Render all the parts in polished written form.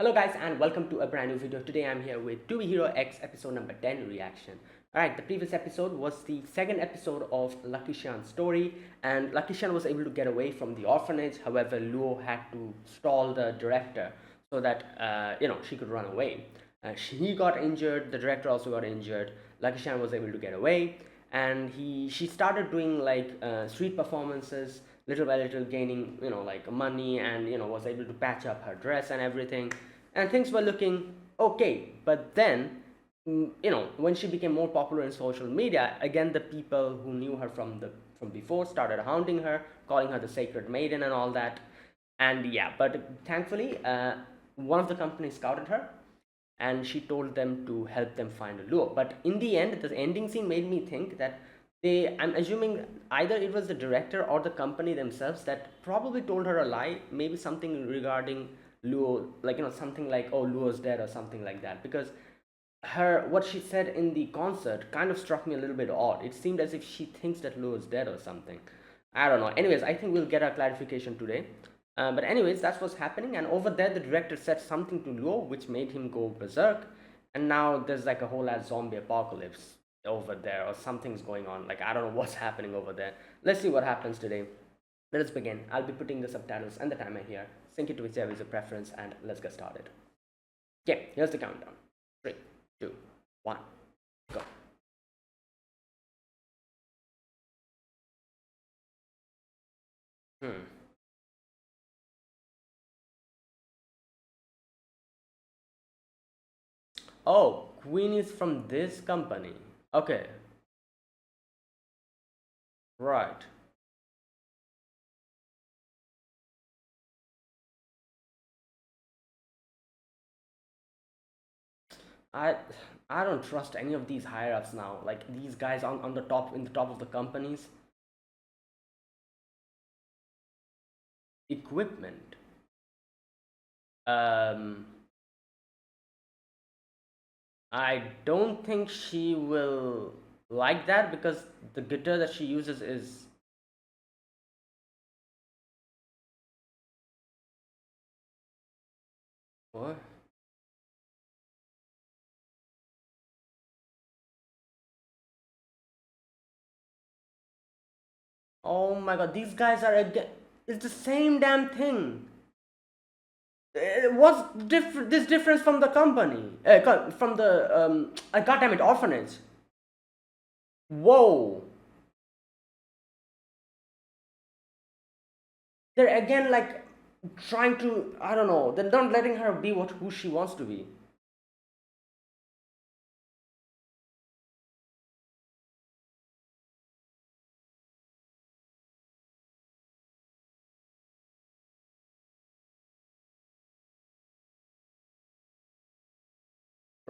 Hello guys and welcome to a brand new video. Today I'm here with To Be Hero X episode number 10 reaction. Alright, the previous episode was the second episode of Lucky Shan's story, and Lucky Shan was able to get away from the orphanage. However, Luo had to stall the director so that she could run away. He got injured, the director also got injured. Lucky Shan was able to get away, and she started doing like street performances little by little, gaining like money, and was able to patch up her dress and everything, and things were looking okay. But then when she became more popular in social media again, the people who knew her from before started hounding her, calling her the sacred maiden and all that. And yeah, but thankfully one of the companies scouted her, and she told them to help them find a Luo. But in the end, the ending scene made me think that I'm assuming either it was the director or the company themselves that probably told her a lie, maybe something regarding Luo, like something like, oh, Luo's dead or something like that. Because what she said in the concert kind of struck me a little bit odd. It seemed as if she thinks that Luo is dead or something. I don't know. Anyways, I think we'll get a clarification today. But anyways, that's what's happening. And over there, the director said something to Luo, which made him go berserk. And now there's like a whole ass zombie apocalypse over there, or something's going on. Like, I don't know what's happening over there. Let's see what happens today. Let us begin. I'll be putting the subtitles and the timer here. Sync it to whichever is your preference, and let's get started. Okay, here's the countdown. 3, 2, 1, go. Hmm. Oh, Queen is from this company. Okay, right. I I don't trust any of these higher ups now. Like these guys on the top, in the top of the companies. Equipment. Um, I don't think she will like that, because the guitar that she uses is. What? Oh my god, these guys are again. It's the same damn thing. What's this difference from the company? From the goddamn it, orphanage. Whoa. They're again like trying to, I don't know. They're not letting her be who she wants to be.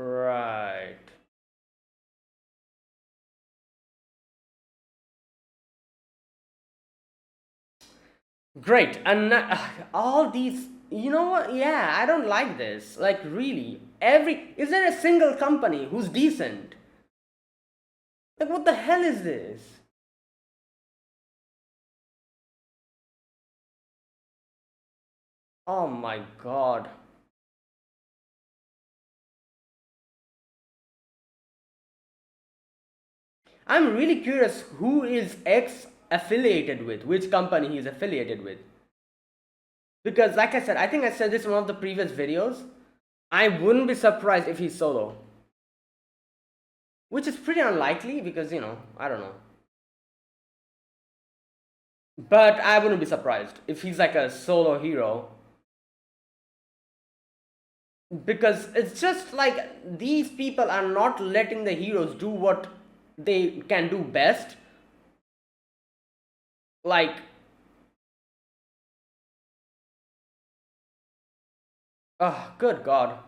Right. Great. And all these, you know what? Yeah, I don't like this. Like, really, is there a single company who's decent? Like, what the hell is this? Oh my god. I'm really curious who is X affiliated with, which company he's affiliated with. Because, like I said, I think I said this in one of the previous videos. I wouldn't be surprised if he's solo. Which is pretty unlikely because, I don't know. But I wouldn't be surprised if he's like a solo hero. Because it's just like these people are not letting the heroes do what they can do best. Like, oh, good god.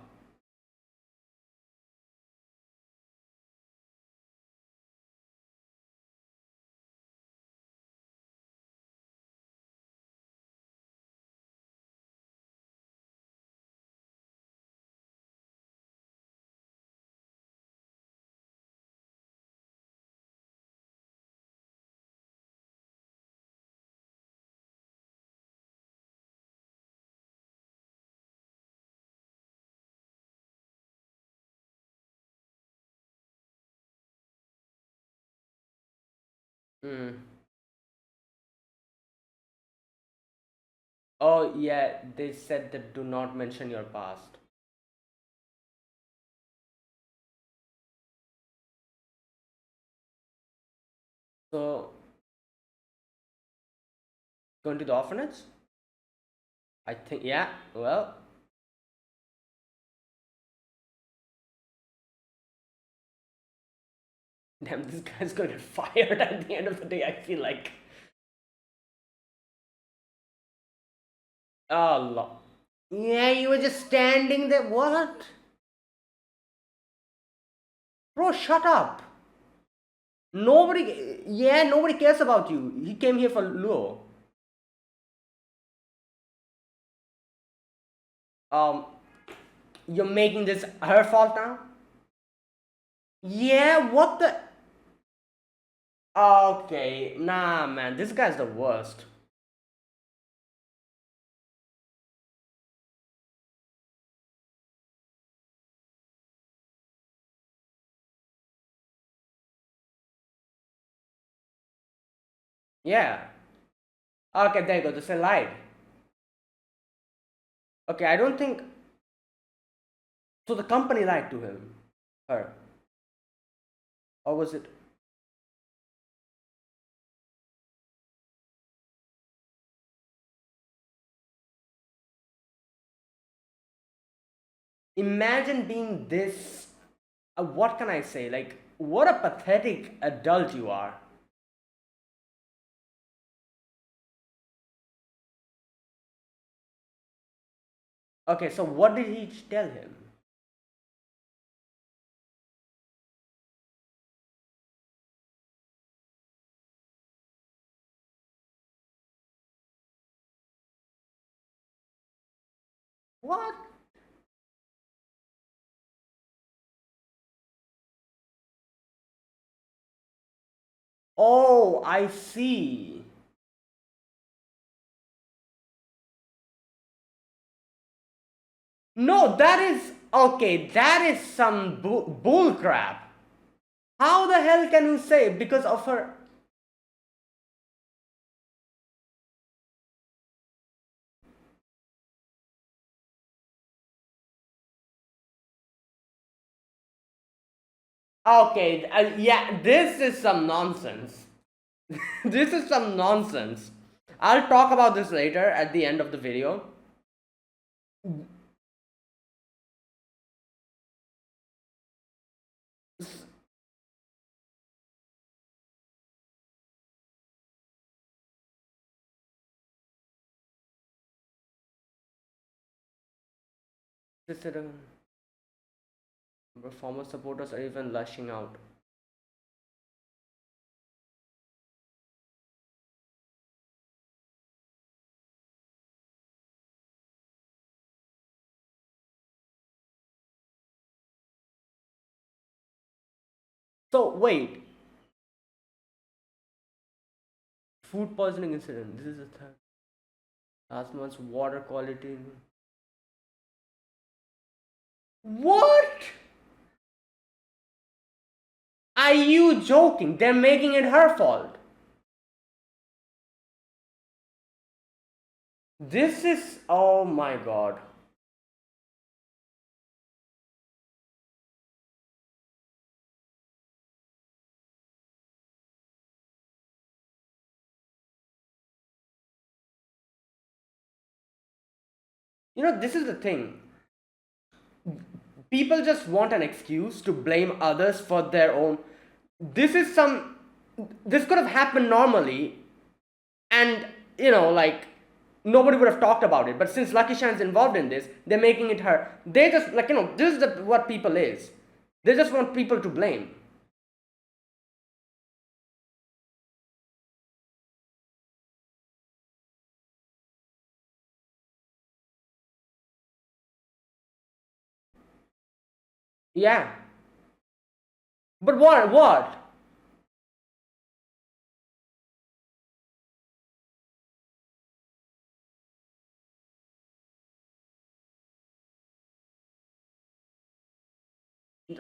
Mm. Oh yeah, they said that do not mention your past. So going to the orphanage? I think yeah. Well, damn, this guy's gonna get fired at the end of the day. I feel like. Allah. Yeah, you were just standing there. What? Bro, shut up. Nobody. Yeah, nobody cares about you. He came here for Luo. Um, you're making this her fault now? Yeah, what the? Okay, nah, man, this guy's the worst. Yeah. Okay, there you go. This is lied. Okay, I don't think so. The company lied to him, her, or was it? Imagine being this. What can I say? Like, what a pathetic adult you are. Okay, so what did he tell him? What? Oh, I see. No, that is okay. That is some bull crap. How the hell can you say because of her? Okay, yeah, this is some nonsense. This is some nonsense. I'll talk about this later at the end of the video. This is former supporters are even lashing out. So wait, food poisoning incident. This is the third. Last month's water quality. What? Are you joking? They're making it her fault. This is oh my god. You know, this is the thing. People just want an excuse to blame others for their own. This is some. This could have happened normally, and like nobody would have talked about it. But since Lucky Shan's involved in this, they're making it her. They just like this is what people is. They just want people to blame. Yeah, but what? What?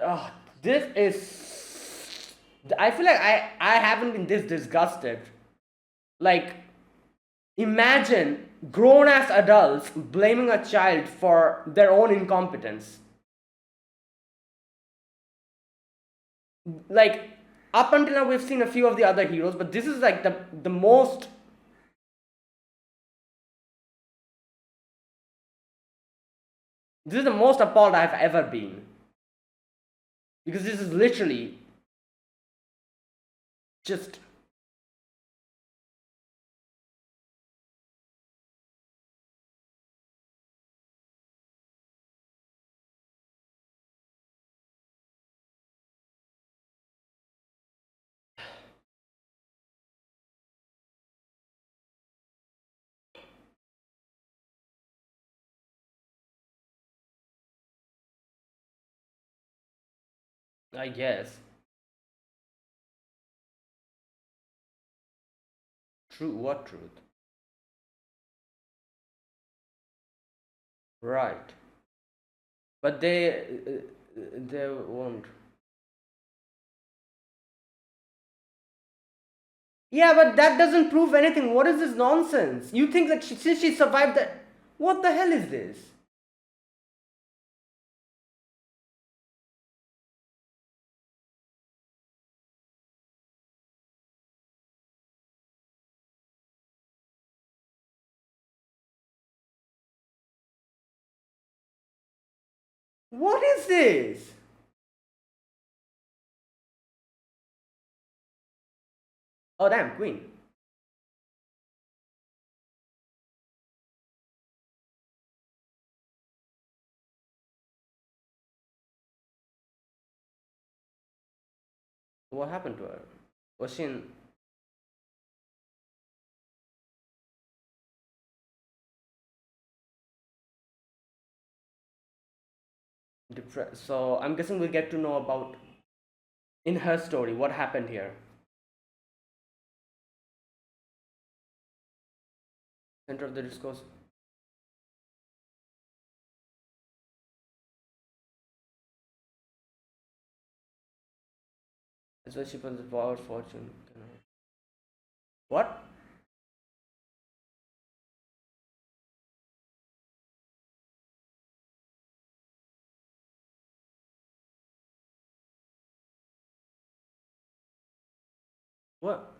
Ah, this is I feel like I haven't been this disgusted. Like, imagine grown ass adults blaming a child for their own incompetence. Like, up until now we've seen a few of the other heroes, but this is like the most. This is the most appalled I've ever been. Because this is literally just. I guess. True, what truth? Right. But they won't. Yeah, but that doesn't prove anything. What is this nonsense? You think that since she survived that. What the hell is this? What is this? Oh, damn, Queen. What happened to her? Was she in. Depressed? So I'm guessing we'll get to know about in her story what happened here. Center of the discourse. That's why she was the power fortune. What? What?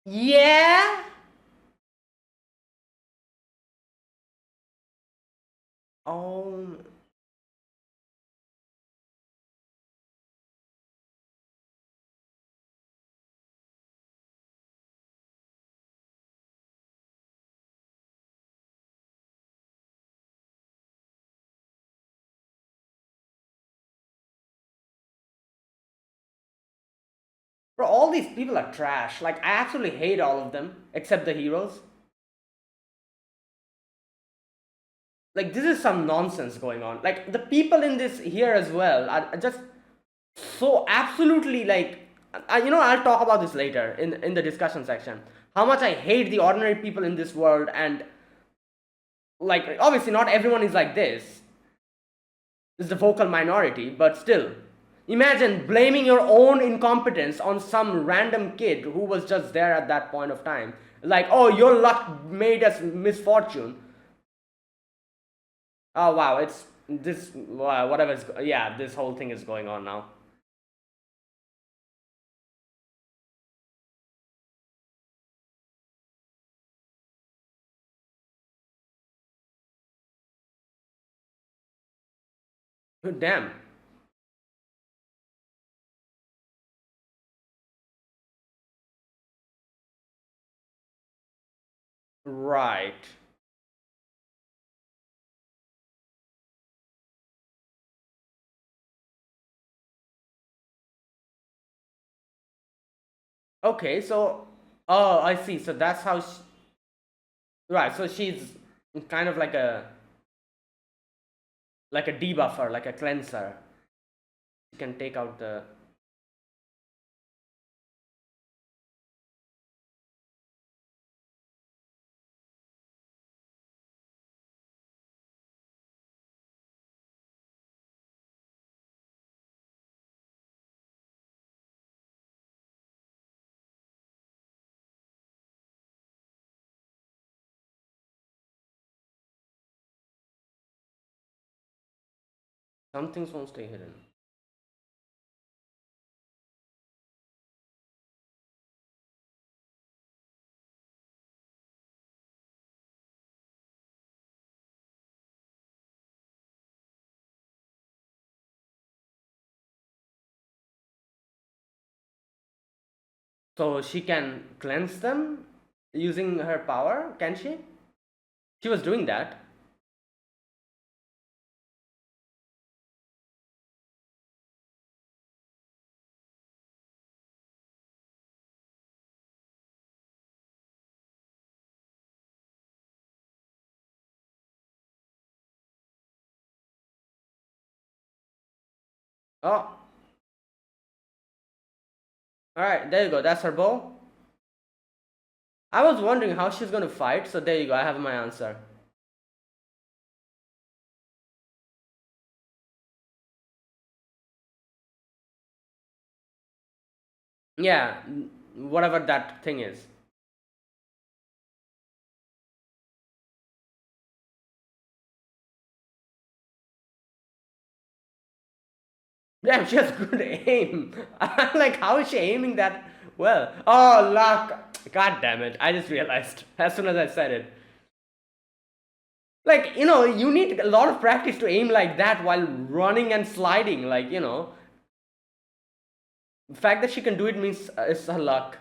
Yeah. Oh. Bro, all these people are trash. Like, I absolutely hate all of them except the heroes. Like, this is some nonsense going on. Like, the people in this here as well are just so absolutely like. I'll talk about this later in the discussion section. How much I hate the ordinary people in this world, and like, obviously, not everyone is like this. This is the vocal minority, but still. Imagine blaming your own incompetence on some random kid who was just there at that point of time. Like, oh, your luck made us misfortune. Oh, wow, it's this, whatever's, yeah, this whole thing is going on now. Damn. Right. Okay, so, oh, I see. So that's how she, right, so she's kind of like a debuffer, like a cleanser. You can take out the. Some things won't stay hidden. So she can cleanse them using her power, can she? She was doing that. Oh, alright, there you go. That's her bow. I was wondering how she's gonna fight, so there you go. I have my answer. Yeah, whatever that thing is. Damn, she has good aim. I'm like, how is she aiming that well? Oh, luck. God damn it. I just realized as soon as I said it. Like, you need a lot of practice to aim like that while running and sliding. Like, the fact that she can do it means it's her luck.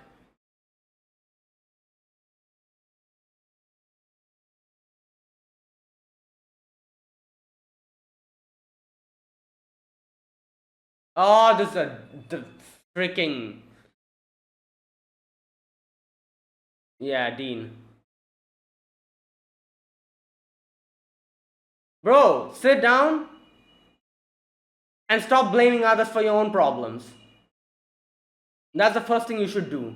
Oh, this is the freaking. Yeah, Dean. Bro, sit down and stop blaming others for your own problems. That's the first thing you should do.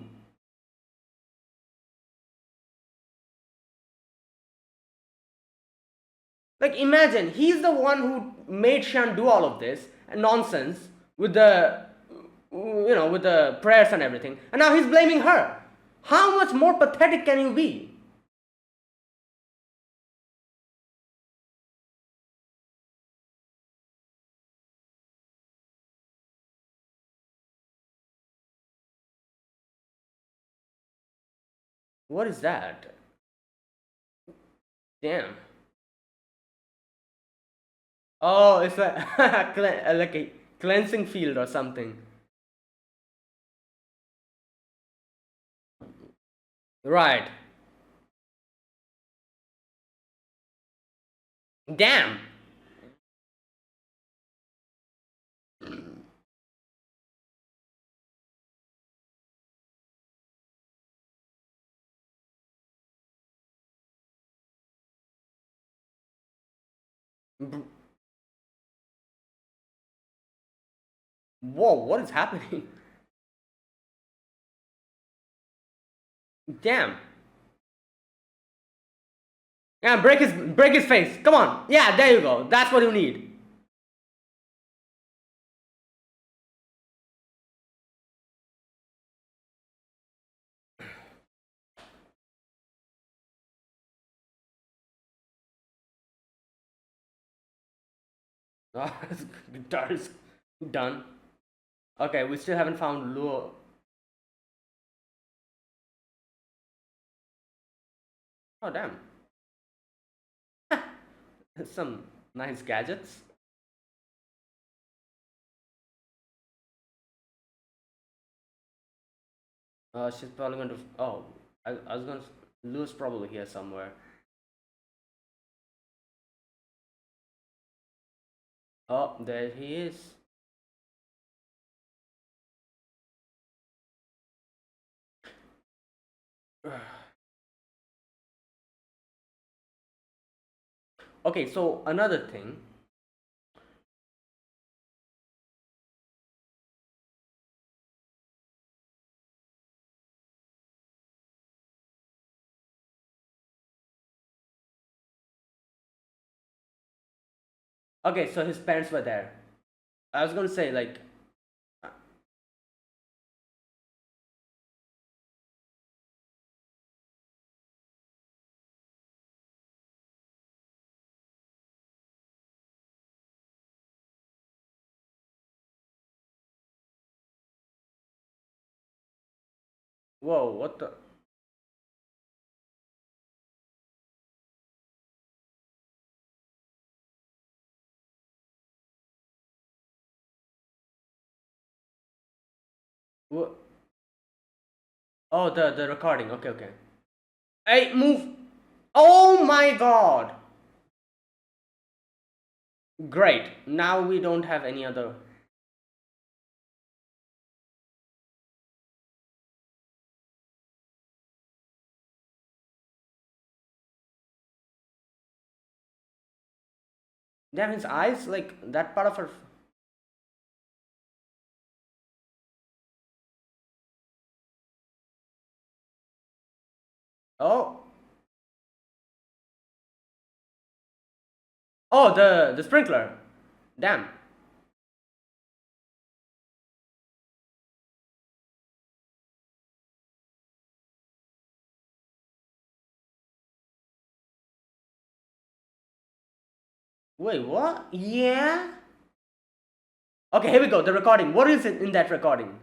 Like, imagine he's the one who made Shan do all of this nonsense with the prayers and everything, and now he's blaming her. How much more pathetic can you be? What is that? Damn. Oh, it's like a cleansing field or something. Right. Damn. Whoa, what is happening? Damn. Yeah, break his face. Come on. Yeah, there you go. That's what you need. Oh, guitar is done. Okay, we still haven't found Luo. Oh damn. Some nice gadgets. She's probably going to. Oh, I was going to. Luo's probably here somewhere. Oh, there he is. Okay, so another thing. Okay, so his parents were there. I was going to say, like, Whoa, what the? Wha- Oh, the recording. Okay, okay. Hey, move. Oh my god. Great. Now we don't have any other. Damn, his eyes, like that part of her. Oh, oh, the sprinkler. Damn. Wait, what? Yeah. Okay, here we go. The recording. What is it in that recording?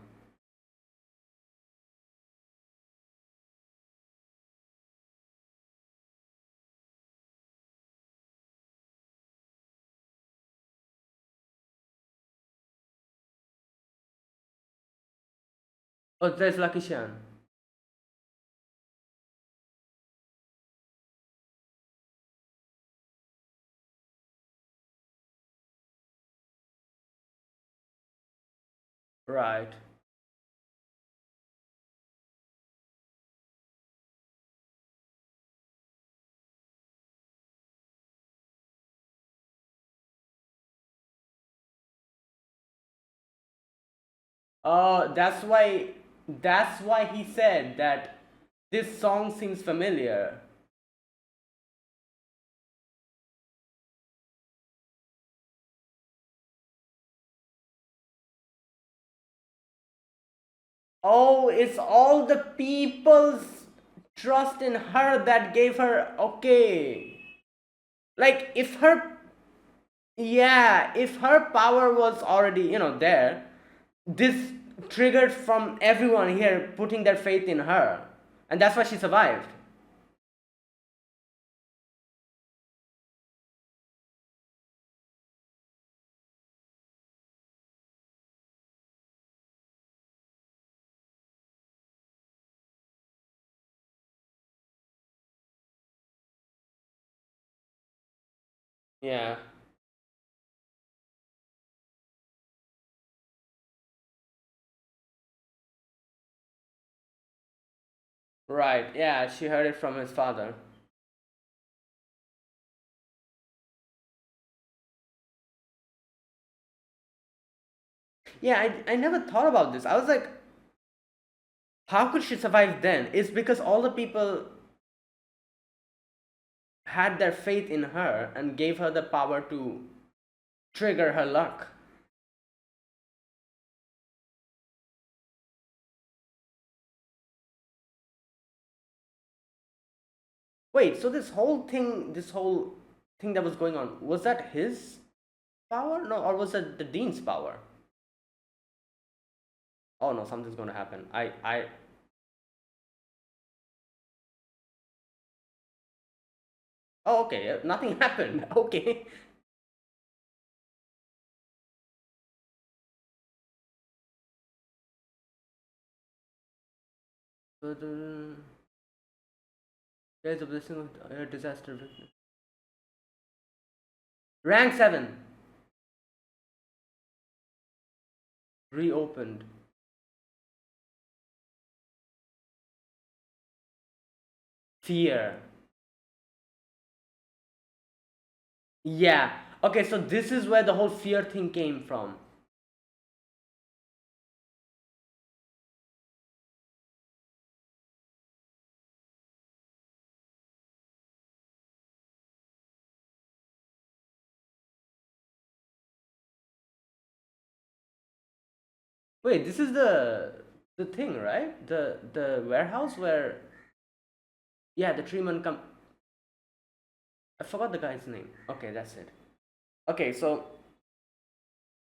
Oh, there's Lucky Shan. Right. Oh, that's why. That's why he said that this song seems familiar. Oh, it's all the people's trust in her that gave her. Okay. Like, if her. Yeah, if her power was already, there, this triggered from everyone here putting their faith in her. And that's why she survived. Yeah. Right. Yeah, she heard it from his father. Yeah, I never thought about this. I was like, how could she survive then? It's because all the people had their faith in her and gave her the power to trigger her luck. Wait, so this whole thing that was going on, was that his power? No, or was it the dean's power? Oh no, something's gonna happen. I Oh, okay, nothing happened. Okay. But, there's a blessing of a disaster victim. Rank 7 reopened. Fear. Yeah. Okay, so this is where the whole fear thing came from. Wait, this is the thing, right? The warehouse where, yeah, the tree man come. I forgot the guy's name. Okay, that's it. Okay, so,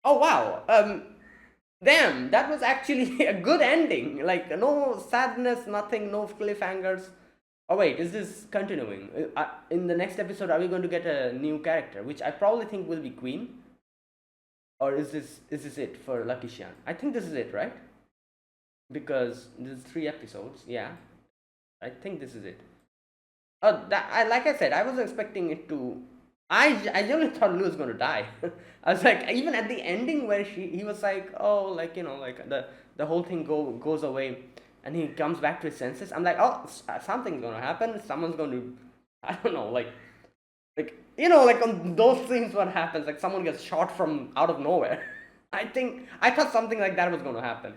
oh wow. Damn, that was actually a good ending. Like, no sadness, nothing, no cliffhangers. Oh, wait, is this continuing? In the next episode, are we going to get a new character? Which I probably think will be Queen. Or is this it for Lucky Xian? I think this is it, right? Because there's 3 episodes. Yeah, I think this is it. Like I said, I was expecting it to. I genuinely thought Lou was going to die. I was like, even at the ending where he was like, oh, like like the whole thing goes away, and he comes back to his senses. I'm like, oh, something's going to happen. Someone's going to, I don't know, like like on those things, what happens? Like someone gets shot from out of nowhere. I thought something like that was going to happen,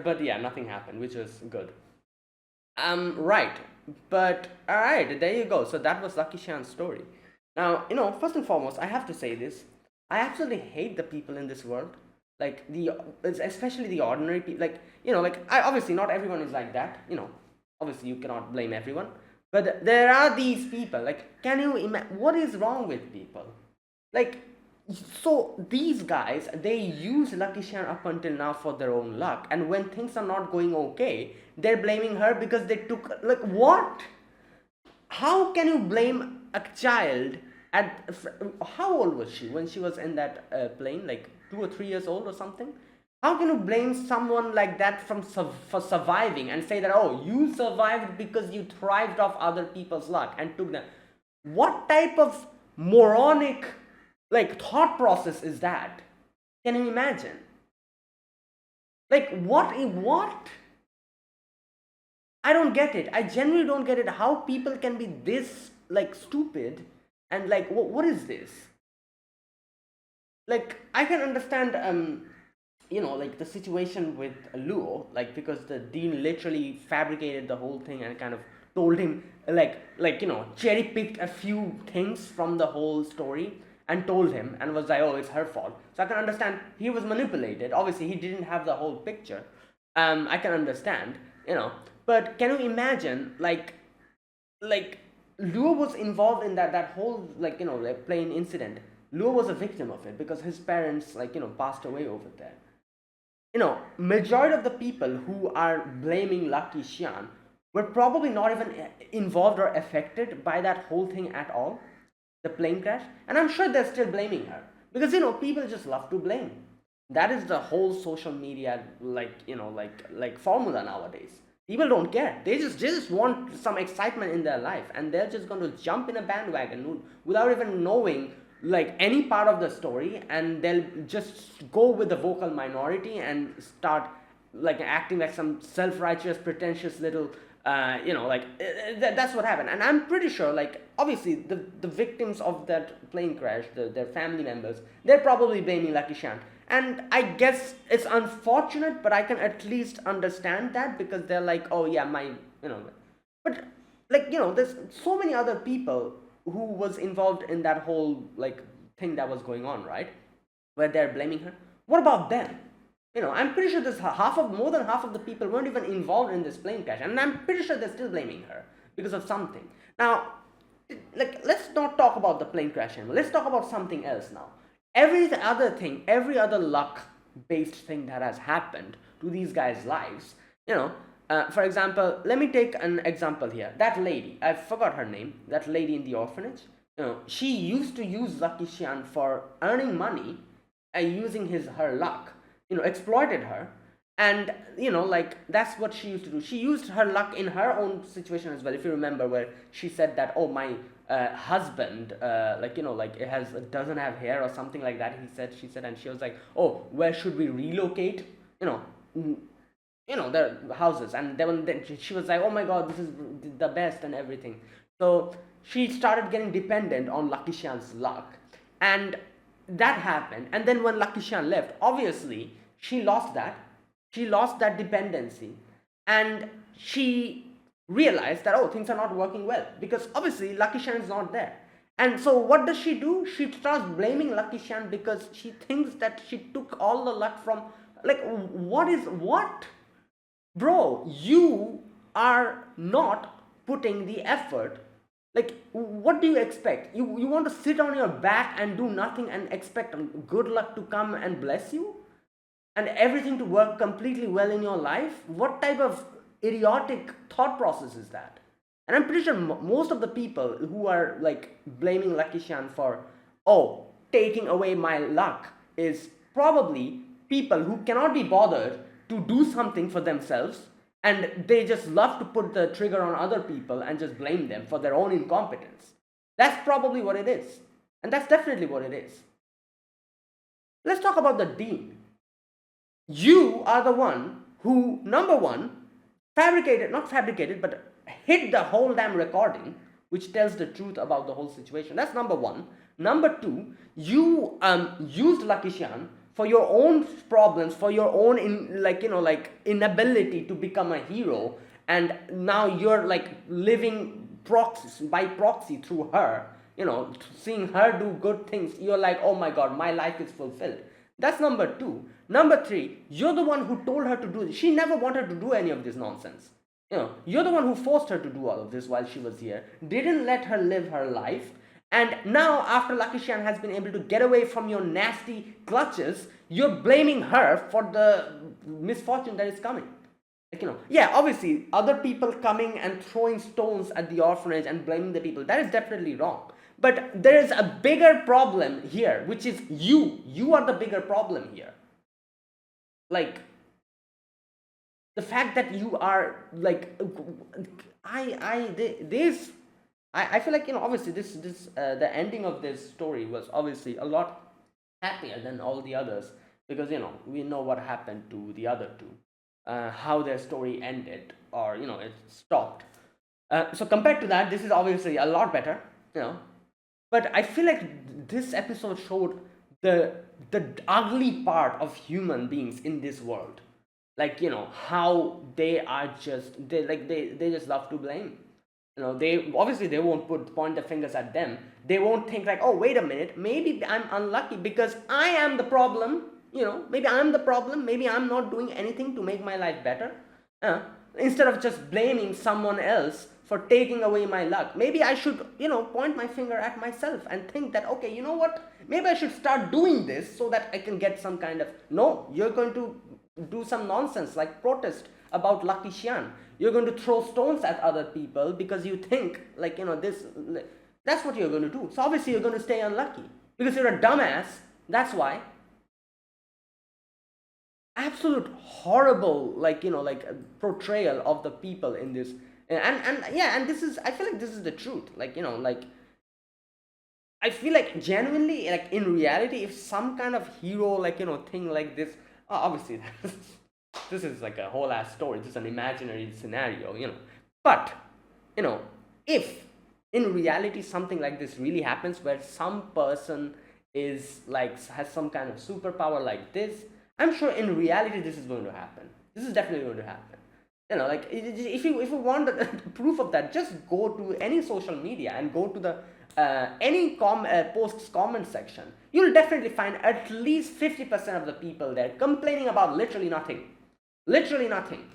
but yeah, nothing happened, which was good. Right. But all right, there you go. So that was Lucky Shan's story. Now, first and foremost, I have to say this. I absolutely hate the people in this world. Like especially the ordinary people. Like, like I obviously not everyone is like that. Obviously you cannot blame everyone. But there are these people. Like, can you imagine what is wrong with people? Like, so these guys, they use Lucky Shan up until now for their own luck, and when things are not going okay, they're blaming her because they took, like, what? How can you blame a child at how old was she when she was in that plane? Like 2 or 3 years old or something? How can you blame someone like that for surviving and say that, oh, you survived because you thrived off other people's luck and took them? What type of moronic, like, thought process is that? Can you imagine? Like, what? I don't get it. I genuinely don't get it. How people can be this, like, stupid, and like, what is this? Like, I can understand, like the situation with Luo, like, because the dean literally fabricated the whole thing and kind of told him, cherry picked a few things from the whole story and told him, and was like, oh, it's her fault. So I can understand he was manipulated. Obviously, he didn't have the whole picture. I can understand, but can you imagine, like Luo was involved in that whole, like, like, plane incident. Luo was a victim of it because his parents, like, passed away over there. Majority of the people who are blaming Lucky Xian were probably not even involved or affected by that whole thing at all, the plane crash, and I'm sure they're still blaming her because people just love to blame. That is the whole social media, like, like formula nowadays. People don't care. They just want some excitement in their life, and they're just going to jump in a bandwagon without even knowing, like, any part of the story, and they'll just go with the vocal minority and start, like, acting like some self-righteous, pretentious little, that's what happened. And I'm pretty sure, like, obviously the victims of that plane crash, their family members, they're probably blaming Lucky Shan. And I guess it's unfortunate, but I can at least understand that because they're like, oh yeah, but, like, there's so many other people who was involved in that whole, like, thing that was going on, right? Where they're blaming her. What about them? I'm pretty sure there's more than half of the people weren't even involved in this plane crash, and I'm pretty sure they're still blaming her because of something. Now, like, let's not talk about the plane crash anymore. Let's talk about something else now. Every other luck based thing that has happened to these guys' lives, for example, let me take an example here. That lady, I forgot her name, that lady in the orphanage, she used to use Lucky Xian for earning money and using her luck, exploited her. And, like, that's what she used to do. She used her luck in her own situation as well. If you remember, where she said that, oh, my husband, like, it doesn't have hair or something like that. She said, and she was like, oh, where should we relocate? Mm, their houses. And then she was like, oh my god, this is the best and everything. So she started getting dependent on Lucky Xian's luck, and that happened. And then when Lucky Xian left, obviously she lost that dependency, and she realized that, oh, things are not working well because obviously Lucky Shan is not there. And so what does she do? She starts blaming Lucky Shan because she thinks that she took all the luck from, like, what? Bro, you are not putting the effort. Like, what do you expect? You want to sit on your back and do nothing and expect good luck to come and bless you? and everything to work completely well in your life? What type of idiotic thought process is that? And I'm pretty sure most of the people who are like blaming Lucky Shan for, oh, taking away my luck, is probably people who cannot be bothered to do something for themselves, and they just love to put the trigger on other people and just blame them for their own incompetence. That's probably what it is. And that's definitely what it is. Let's talk about the dean. You are the one who, number one, not fabricated, but hid the whole damn recording, which tells the truth about the whole situation. That's number one. Number two, you used Lucky Shan for your own problems, for your own inability to become a hero, and now you're like living by proxy through her. Seeing her do good things, you're like, oh my god, my life is fulfilled. That's number two. Number three, you're the one who told her to do this. She never wanted to do any of this nonsense. You're the one who forced her to do all of this while she was here, didn't let her live her life, and now after Lucky Shan has been able to get away from your nasty clutches, you're blaming her for the misfortune that is coming. Yeah, obviously, other people coming and throwing stones at the orphanage and blaming the people, that is definitely wrong. But there is a bigger problem here, which is you. You are the bigger problem here. Like, the fact that you are like, I feel like, obviously this the ending of this story was obviously a lot happier than all the others, because we know what happened to the other two, how their story ended, or it stopped. So compared to that, this is obviously a lot better, but I feel like this episode showed the ugly part of human beings in this world. Like, how they are just they just love to blame. They obviously they won't point the fingers at them. They won't think like, oh, wait a minute, maybe I'm unlucky because I am the problem. Maybe I'm the problem. Maybe I'm not doing anything to make my life better. Instead of just blaming someone else for taking away my luck, maybe I should, point my finger at myself and think that, okay, you know what? Maybe I should start doing this so that I can get some kind of. No, you're going to do some nonsense like protest about Lucky Shan. You're going to throw stones at other people because you think like, this. That's what you're going to do. So obviously you're going to stay unlucky because you're a dumbass. That's why. Absolute horrible portrayal of the people in this, and yeah, and this is, I feel like this is the truth. I feel like genuinely, like in reality, if some kind of hero thing like this, obviously this is like a whole ass story, this is an imaginary scenario, but if in reality something like this really happens, where some person is like has some kind of superpower like this, I'm sure in reality this is going to happen. This is definitely going to happen. If you want the proof of that, just go to any social media and go to the any post's comment section. You'll definitely find at least 50% of the people there complaining about literally nothing. Literally nothing.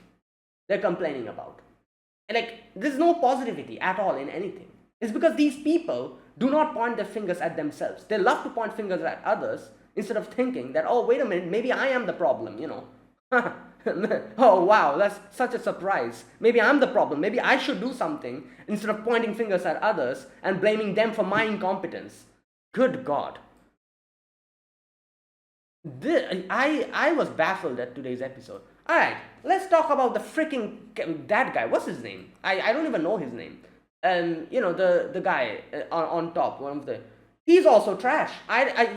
They're complaining about. And there's no positivity at all in anything. It's because these people do not point their fingers at themselves. They love to point fingers at others, instead of thinking that, oh, wait a minute, maybe I am the problem, Oh, wow, that's such a surprise. Maybe I'm the problem. Maybe I should do something instead of pointing fingers at others and blaming them for my incompetence. Good God. I was baffled at today's episode. Alright, let's talk about the freaking, that guy. What's his name? I don't even know his name. The guy on top, one of the. He's also trash.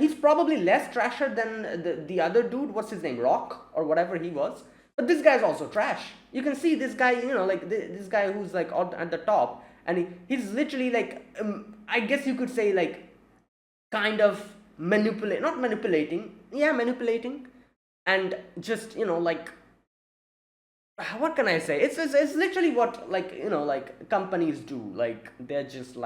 He's probably less trasher than the other dude. What's his name? Rock or whatever he was. But this guy's also trash. You can see this guy, this guy who's like at the top, and he's literally I guess you could say kind of not manipulating. Yeah, manipulating, and just what can I say? It's literally what companies do. They're just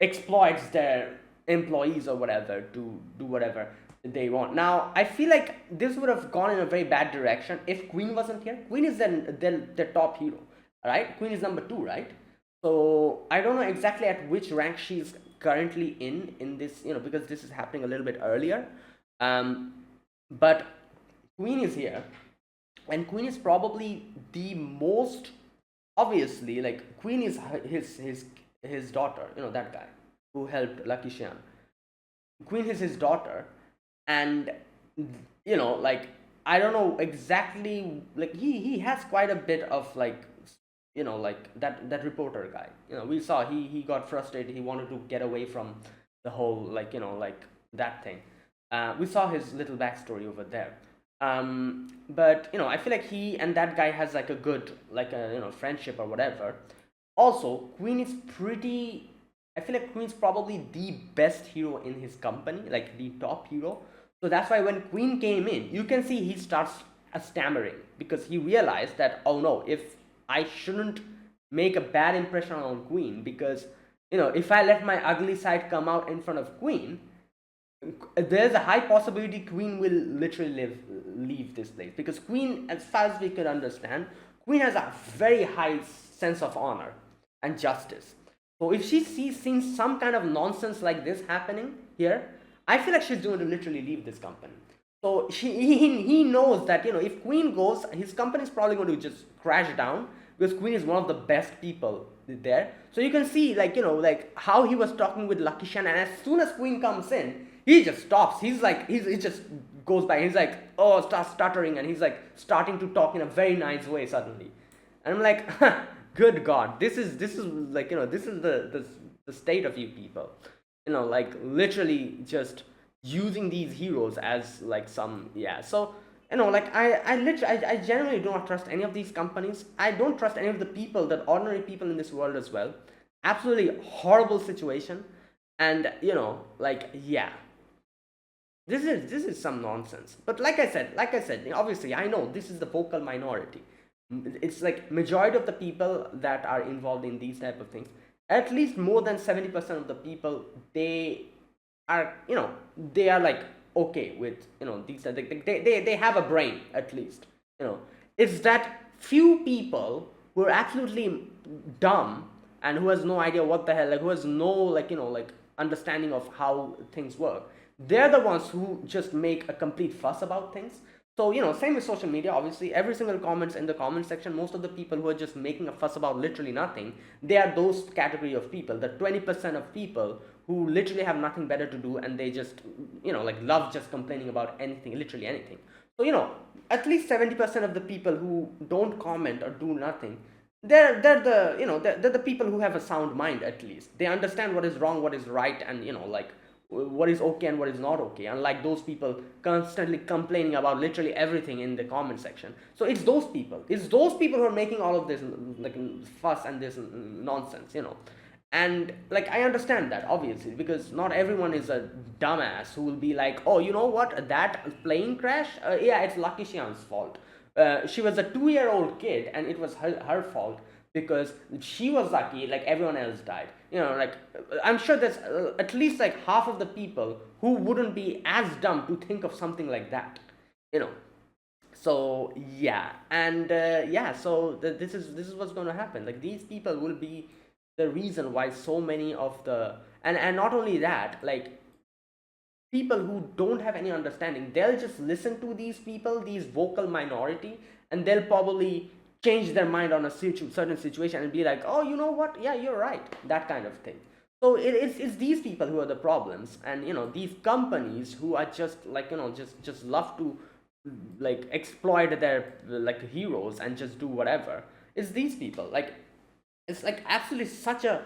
exploits their employees or whatever to do whatever they want. Now, I feel like this would have gone in a very bad direction if Queen wasn't here. Queen is the top hero, right? Queen is number 2, right? So I don't know exactly at which rank she's currently in this, because this is happening a little bit earlier. But Queen is here, and Queen is probably the most obviously, like, Queen is his daughter, that guy who helped Lucky Xian. Queen is his daughter, and like, I don't know exactly, like, he has quite a bit of, like, like, that reporter guy. We saw he got frustrated. He wanted to get away from the whole, like, like, that thing. We saw his little backstory over there. But I feel like he and that guy has, like, a good, like, a friendship or whatever. Also, Queen is pretty. I feel like Queen's probably the best hero in his company, like the top hero. So that's why when Queen came in, you can see he starts stammering because he realized that, oh no, if I shouldn't make a bad impression on Queen, because if I let my ugly side come out in front of Queen, there's a high possibility Queen will literally leave this place, because Queen, as far as we could understand, Queen has a very high sense of honor and justice. So if she sees some kind of nonsense like this happening here, I feel like she's going to literally leave this company. So he knows that if Queen goes, his company is probably going to just crash down, because Queen is one of the best people there. So you can see, like, like how he was talking with Lucky Xian, and as soon as Queen comes in, he just stops. He's like, he just goes by. He's like, oh, starts stuttering, and he's like starting to talk in a very nice way suddenly. And I'm like, good God, this is like, this is the state of you people. Like, literally just using these heroes as, like, some, yeah. So like, I genuinely do not trust any of these companies. I don't trust any of the people, that ordinary people in this world as well. Absolutely horrible situation. And like, yeah, this is some nonsense. But like I said, obviously I know this is the vocal minority. It's like majority of the people that are involved in these type of things, at least more than 70% of the people, they are, they are, like, okay with, these, they have a brain, at least. It's that few people who are absolutely dumb, and who has no idea what the hell, like, who has no, like, like, understanding of how things work. They're the ones who just make a complete fuss about things. So same with social media. Obviously, every single comments in the comment section, most of the people who are just making a fuss about literally nothing, they are those category of people, the 20% of people who literally have nothing better to do, and they just like, love just complaining about anything, literally anything. So at least 70% of the people who don't comment or do nothing, they're the they're the people who have a sound mind. At least they understand what is wrong, what is right, and like, what is okay and what is not okay, unlike those people constantly complaining about literally everything in the comment section. So it's those people, who are making all of this, like, fuss and this nonsense. And, like, I understand that, obviously, because not everyone is a dumbass who will be like, oh, you know what, that plane crash, yeah, it's Lucky Xian's fault. She was a 2-year-old kid, and it was her fault, because she was lucky, like, everyone else died. Like, I'm sure there's at least, like, half of the people who wouldn't be as dumb to think of something like that. So yeah. And yeah, so this is what's going to happen. Like, these people will be the reason why so many of the, and not only that, like, people who don't have any understanding, they'll just listen to these people, these vocal minority, and they'll probably change their mind on a certain situation and be like, oh, you know what, yeah, you're right, that kind of thing. So it's these people who are the problems, and these companies who are just, like, just love to, like, exploit their, like, heroes, and just do whatever. It's these people, like, it's like absolutely such a,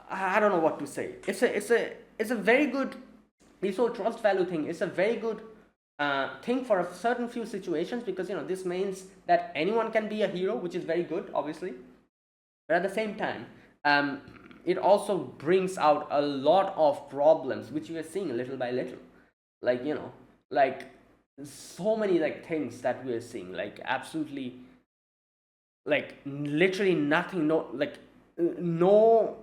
I don't know what to say. It's a very good, this whole trust value thing is a very good thing for a certain few situations, because this means that anyone can be a hero, which is very good, obviously. But at the same time, it also brings out a lot of problems, which we are seeing little by little. Like, like, so many, like, things that we are seeing, like, absolutely, like, literally nothing, no, like, no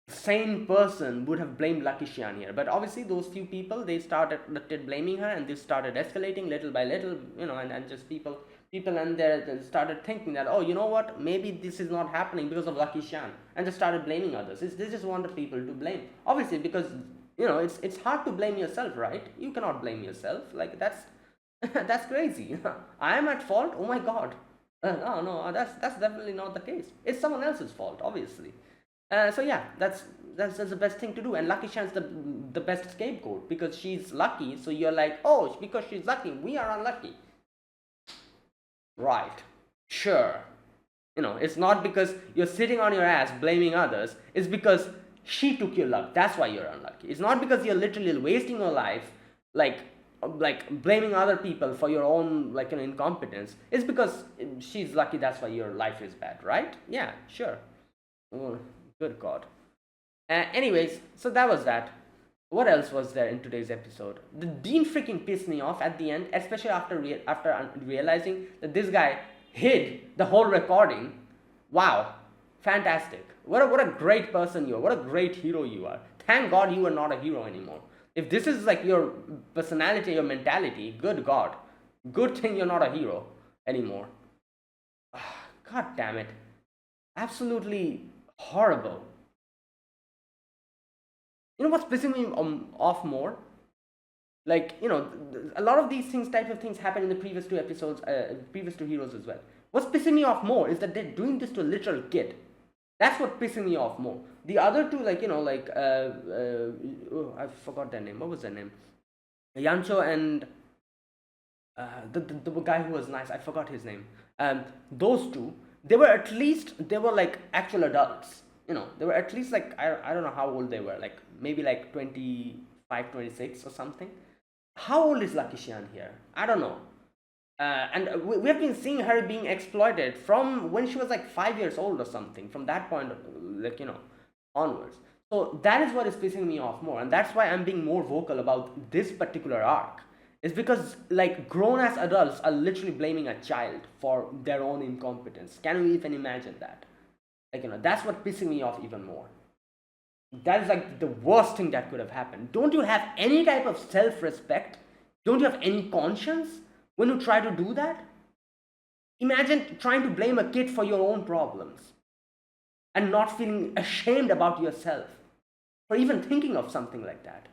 sane person would have blamed Lucky Xian here. But obviously, those few people, they started blaming her, and this started escalating little by little, and just people, and they started thinking that, oh, you know what, maybe this is not happening because of Lucky Xian, and just started blaming others. They just wanted people to blame, obviously, because it's hard to blame yourself, right? You cannot blame yourself, like, that's That's crazy. I am at fault. Oh my god. No, no, that's definitely not the case. It's someone else's fault, obviously. So yeah, that's the best thing to do. And Lucky Chan's the best scapegoat because she's lucky. So you're like, oh, because she's lucky, we are unlucky. Right. Sure. It's not because you're sitting on your ass blaming others. It's because she took your luck. That's why you're unlucky. It's not because you're literally wasting your life, like blaming other people for your own incompetence. It's because she's lucky. That's why your life is bad, right? Yeah, sure. Oh, good God. Anyways, so that was that. What else was there in today's episode? The Dean freaking pissed me off at the end, especially after realizing that this guy hid the whole recording. Wow, fantastic! What a great person you are. What a great hero you are. Thank God you are not a hero anymore. If this is like your personality, your mentality, good God, good thing you're not a hero anymore. God damn it! Absolutely horrible. You know what's pissing me off more? A lot of these type of things happen in the previous two episodes, previous two heroes as well. What's pissing me off more is that they're doing this to a literal kid. That's what pissing me off more. The other two, oh, I forgot their name. What was their name? Yancho and the guy who was nice. I forgot his name. Those two, they were like actual adults. They were at least like I don't know how old they were. Like maybe like 25, 26 or something. How old is Lucky Xian here? I don't know. And we have been seeing her being exploited from when she was like 5 years old or something. From that point, onwards. So that is what is pissing me off more, and that's why I'm being more vocal about this particular arc. Is because like grown ass adults are literally blaming a child for their own incompetence. Can you even imagine that? That's what pissing me off even more. That is like the worst thing that could have happened. Don't you have any type of self-respect? Don't you have any conscience when you try to do that? Imagine trying to blame a kid for your own problems and not feeling ashamed about yourself for even thinking of something like that.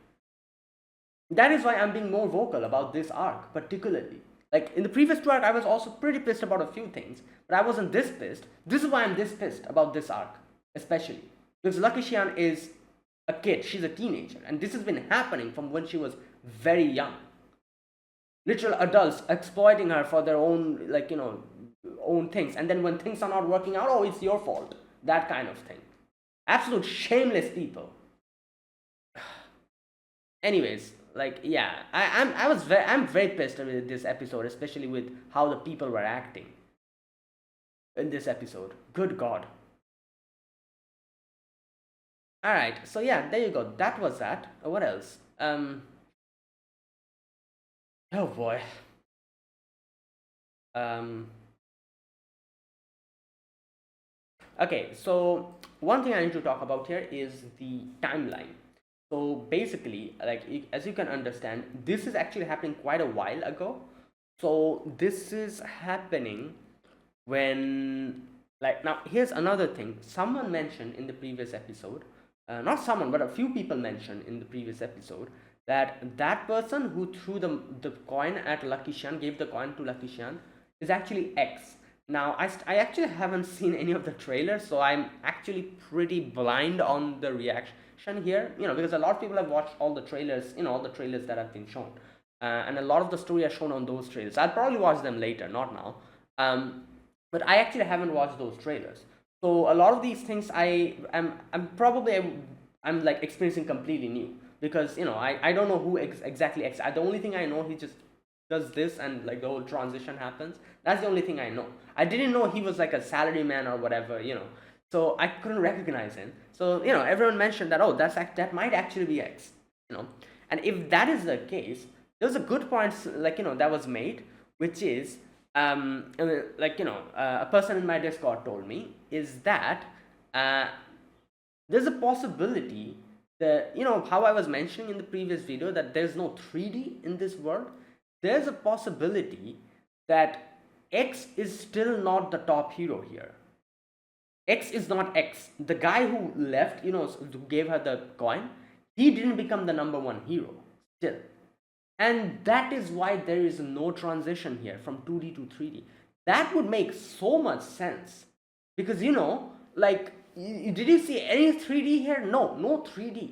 That is why I'm being more vocal about this arc particularly. Like in the previous two arc, I was also pretty pissed about a few things, but I wasn't this pissed. This is why I'm this pissed about this arc, especially. Because Lucky Xian is a kid, she's a teenager, and this has been happening from when she was very young. Literal adults exploiting her for their own, own things, and then when things are not working out, oh, it's your fault. That kind of thing. Absolute shameless people. Anyways, yeah, I'm very pissed with this episode, especially with how the people were acting in this episode. Good God. All right, so yeah, there you go. That was that. What else? Oh boy. Um. Okay, so one thing I need to talk about here is the timeline. So basically, as you can understand, this is actually happening quite a while ago. So this is happening when, now here's another thing. Someone mentioned in the previous episode, not someone, but a few people mentioned in the previous episode that person who threw the coin at Lucky Xian, gave the coin to Lucky Xian, is actually X. Now, I actually haven't seen any of the trailers, so I'm actually pretty blind on the reaction here, because a lot of people have watched all the trailers, all the trailers that have been shown. And a lot of the story are shown on those trailers. I'll probably watch them later, not now. But I actually haven't watched those trailers. So a lot of these things I'm like experiencing completely new because I don't know who exactly the only thing I know, he just does this and like the whole transition happens. That's the only thing I know. I didn't know he was like a salary man or whatever, so I couldn't recognize him. So everyone mentioned that, oh, that might actually be X, and if that is the case, there's a good point that was made, which is a person in my Discord told me is that there's a possibility that, how I was mentioning in the previous video that there's no 3D in this world. There's a possibility that X is still not the top hero here. X is not X. The guy who left, who gave her the coin, he didn't become the number one hero still. And that is why there is no transition here from 2D to 3D. That would make so much sense. Because, like, did you see any 3D here? No, no 3D.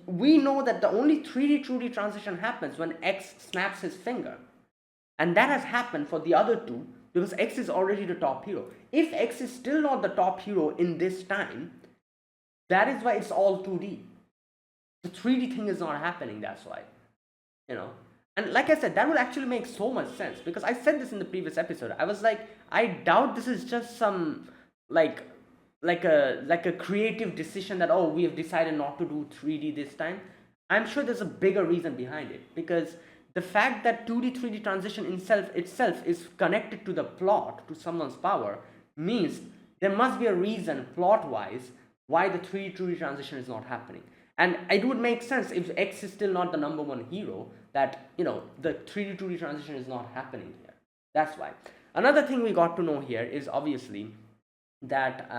We know that the only 3D 2D transition happens when X snaps his finger. And that has happened for the other two because X is already the top hero. If X is still not the top hero in this time, that is why it's all 2D. The 3D thing is not happening, that's why. And like I said, that would actually make so much sense because I said this in the previous episode. I was like, I doubt this is just some like a creative decision that, oh, we have decided not to do 3D this time. I'm sure there's a bigger reason behind it because the fact that 2D 3D transition itself is connected to the plot, to someone's power, means there must be a reason plot wise why the 3D 2D transition is not happening. And it would make sense if X is still not the number one hero, that the 3D 2D transition is not happening here. That's why. Another thing we got to know here is obviously that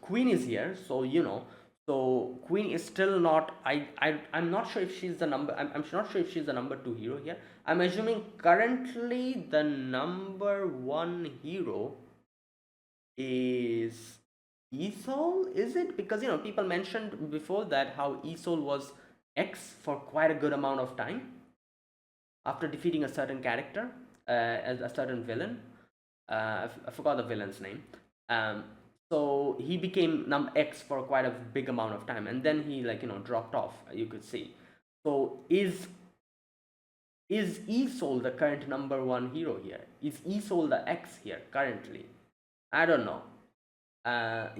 Queen is here. So Queen is still not. I'm not sure if she's the number. I'm not sure if she's the number 2 hero here. I'm assuming currently the number 1 hero is Isol, is it? Because people mentioned before that how Isol was X for quite a good amount of time after defeating a certain character, as a certain villain. I forgot the villain's name. So he became X for quite a big amount of time, and then he dropped off. You could see. So is Isol the current number 1 hero here? Is Isol the X here currently? I don't know.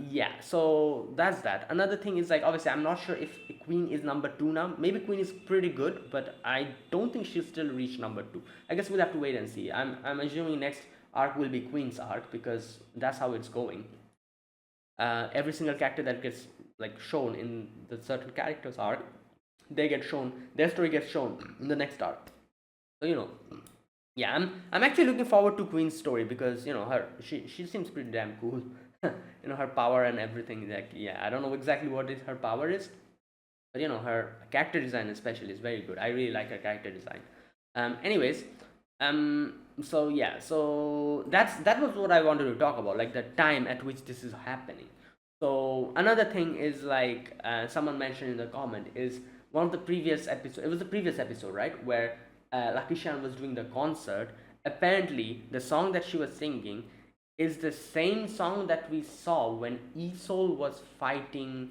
Yeah, so that's that. Another thing is, like, obviously I'm not sure if Queen is number 2 now. Maybe Queen is pretty good, but I don't think she'll still reach number 2. I guess we'll have to wait and see. I'm assuming next arc will be Queen's arc because that's how it's going. Every single character that gets shown in the certain characters arc, their story gets shown in the next arc. So yeah, I'm actually looking forward to Queen's story because she seems pretty damn cool. Her power and everything. Like, yeah, I don't know exactly what her power is, but her character design especially is very good. I really like her character design. Anyways, so yeah, so that was what I wanted to talk about, like the time at which this is happening. So another thing is, like, someone mentioned in the comment, is one of the previous episode. It was the previous episode, right, where Lucky Shan was doing the concert. Apparently, the song that she was singing is the same song that we saw when Isol was fighting.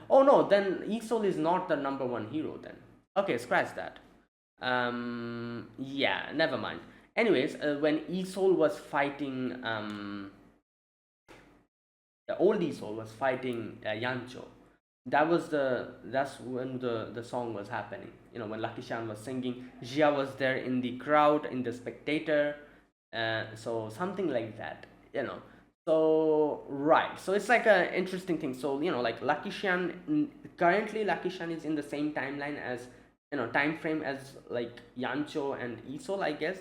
Oh no, then Isol is not the number 1 hero then. Okay, scratch that. Yeah, never mind. Anyways, when Isol was fighting, the old Isol was fighting Yancho. That's when the song was happening. When Lucky Shan was singing, Jia was there in the crowd, in the spectator. So something like that. So right, so it's like an interesting thing. So like Lucky Shan, currently Lucky Shan is in the same timeline as time frame as like Yancho and Isol, I guess.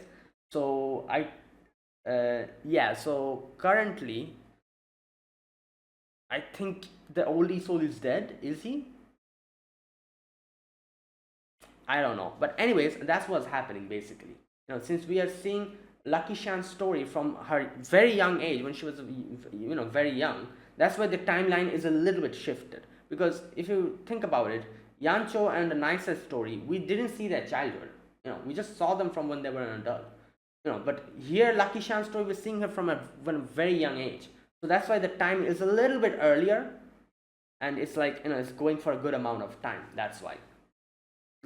So yeah, so currently I think the old Isol is dead. Is he? I don't know, but anyways, that's what's happening basically. Since we are seeing Lucky Shan's story from her very young age, when she was very young, that's why the timeline is a little bit shifted. Because if you think about it, Yancho and the Nysa's story, we didn't see their childhood. We just saw them from when they were an adult. But here Lucky Shan's story, we're seeing her from a very young age. So that's why the time is a little bit earlier, and it's like it's going for a good amount of time. That's why.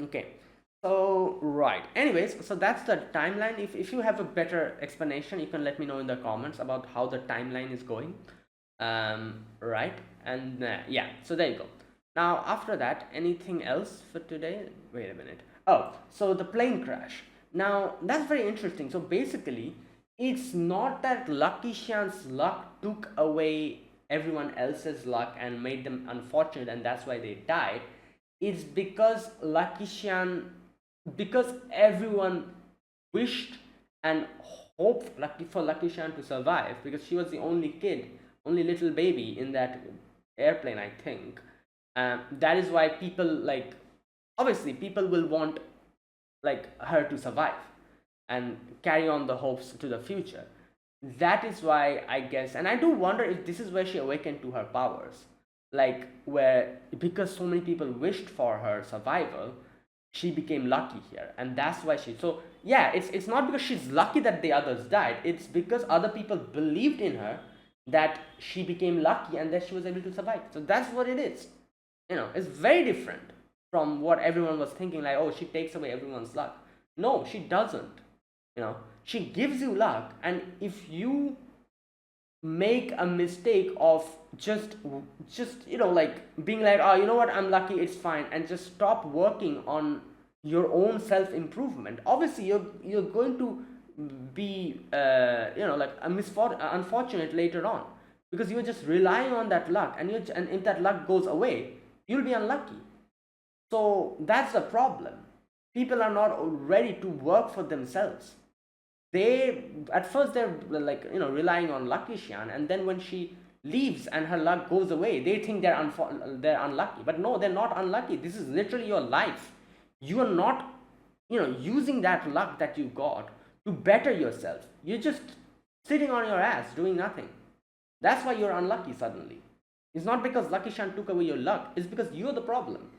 Okay. So right, anyways, so that's the timeline. If you have a better explanation, you can let me know in the comments about how the timeline is going. Right, and yeah, so there you go. Now after that, anything else for today? Wait a minute. Oh, so the plane crash. Now that's very interesting. So basically, it's not that Lucky Shan's luck took away everyone else's luck and made them unfortunate, and that's why they died. It's because because everyone wished and hoped for Lucky Shan to survive, because she was the only kid, only little baby in that airplane, I think. That is why people, like, obviously people will want like her to survive and carry on the hopes to the future. That is why I guess, and I do wonder if this is where she awakened to her powers, like where because so many people wished for her survival, she became lucky here, and that's why she. So yeah, it's not because she's lucky that the others died. It's because other people believed in her that she became lucky and that she was able to survive. So that's what it is. It's very different from what everyone was thinking. Like, oh, she takes away everyone's luck. No, she doesn't. She gives you luck, and if you make a mistake of just like being like, oh, you know what, I'm lucky, it's fine, and just stop working on your own self improvement, obviously you're going to be like unfortunate later on, because you're just relying on that luck, and if that luck goes away, you'll be unlucky. So that's the problem. People are not ready to work for themselves. They at first they're like relying on Lucky Xian, and then when she leaves and her luck goes away, they think they're unlucky. But no, they're not unlucky. This is literally your life. You are not using that luck that you got to better yourself. You're just sitting on your ass doing nothing. That's why you're unlucky suddenly. It's not because Lucky Xian took away your luck. It's because you're the problem.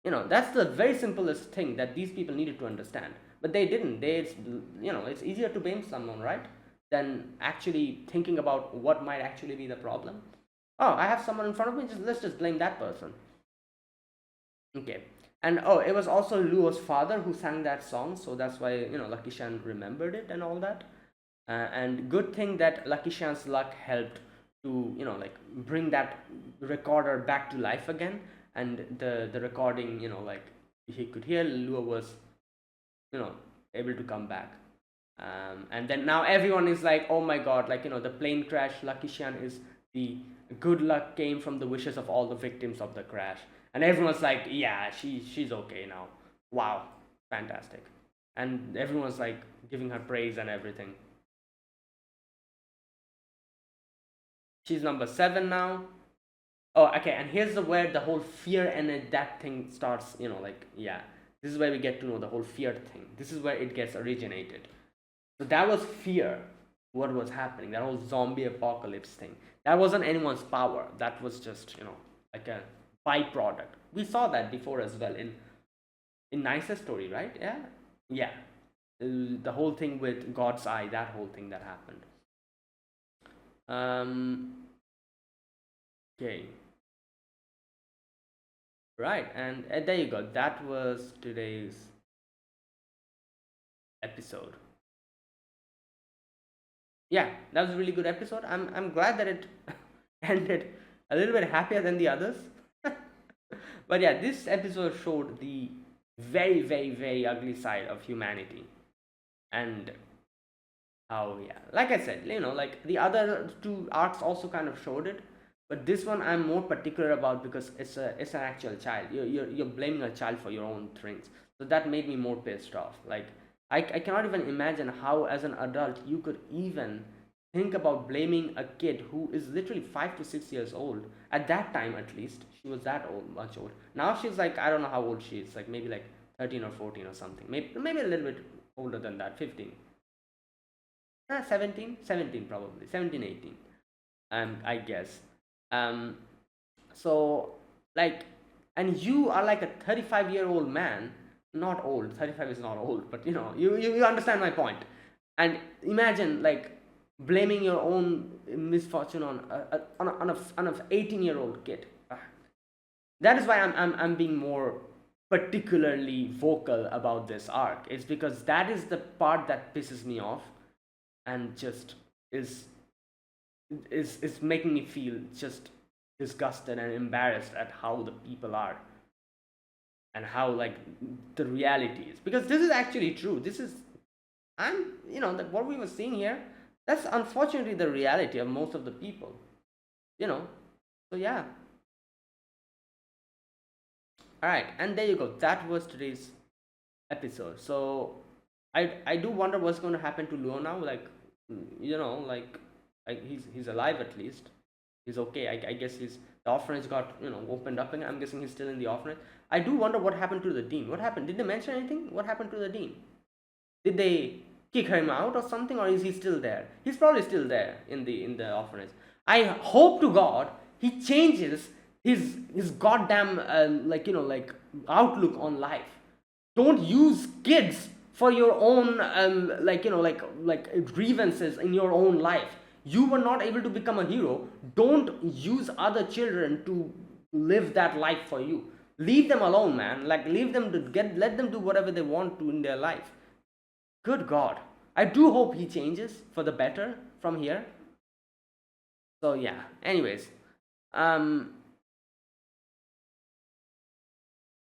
That's the very simplest thing that these people needed to understand, but they didn't. It's easier to blame someone, right, than actually thinking about what might actually be the problem. Oh, I have someone in front of me, let's just blame that person. Okay. And oh, it was also Luo's father who sang that song, so that's why Lucky Shan remembered it and all that. And good thing that Lucky Shan's luck helped to like bring that recorder back to life again, and the recording like he could hear Luo was able to come back. And then now everyone is like, oh my god, like the plane crash, Lucky Shan is the good luck came from the wishes of all the victims of the crash, and everyone's like, yeah, she's okay now. Wow, fantastic. And everyone's like giving her praise and everything. She's number 7 now. Oh, okay, and here's where the whole fear and that thing starts, like, yeah, this is where we get to know the whole fear thing. This is where it gets originated. So that was fear, what was happening, that whole zombie apocalypse thing. That wasn't anyone's power. That was just, like a byproduct. We saw that before as well in Nice's story, right? Yeah? Yeah. The whole thing with God's eye, that whole thing that happened. Okay. Right, and there you go. That was today's episode. Yeah, that was a really good episode. I'm glad that it ended a little bit happier than the others. But yeah, this episode showed the very, very, very ugly side of humanity. And how, yeah, like I said, like the other two arcs also kind of showed it, but this one I'm more particular about because it's an actual child. You're blaming a child for your own things, so that made me more pissed off. Like I cannot even imagine how as an adult you could even think about blaming a kid who is literally 5 to 6 years old. At that time, at least she was that old, much old. Now she's like, I don't know how old she is, like maybe like 13 or 14 or something, maybe a little bit older than that, 15. 17 probably, 17, 18, I guess. So like, and you are like a 35-year-old man, not old, 35 is not old, but you understand my point. And imagine like blaming your own misfortune on a 18-year-old kid. That is why I'm being more particularly vocal about this arc. It's because that is the part that pisses me off, and just is making me feel just disgusted and embarrassed at how the people are, and how like the reality is, because this is actually true. This is, I'm that what we were seeing here, that's unfortunately the reality of most of the people. So yeah. All right, and there you go. That was today's episode. So I do wonder what's going to happen to Luo now. Like, like he's alive at least. He's okay. I guess he's the orphanage got, opened up again. I'm guessing he's still in the orphanage. I do wonder what happened to the dean. What happened? Did they mention anything? What happened to the dean? Did they kick him out or something, or is he still there? He's probably still there in the orphanage. I hope to God he changes his goddamn like outlook on life. Don't use kids for your own like grievances in your own life. You were not able to become a hero. Don't use other children to live that life for you. Leave them alone, man. Like, leave them to let them do whatever they want to in their life. Good God. I do hope he changes for the better from here. So yeah, anyways, alright,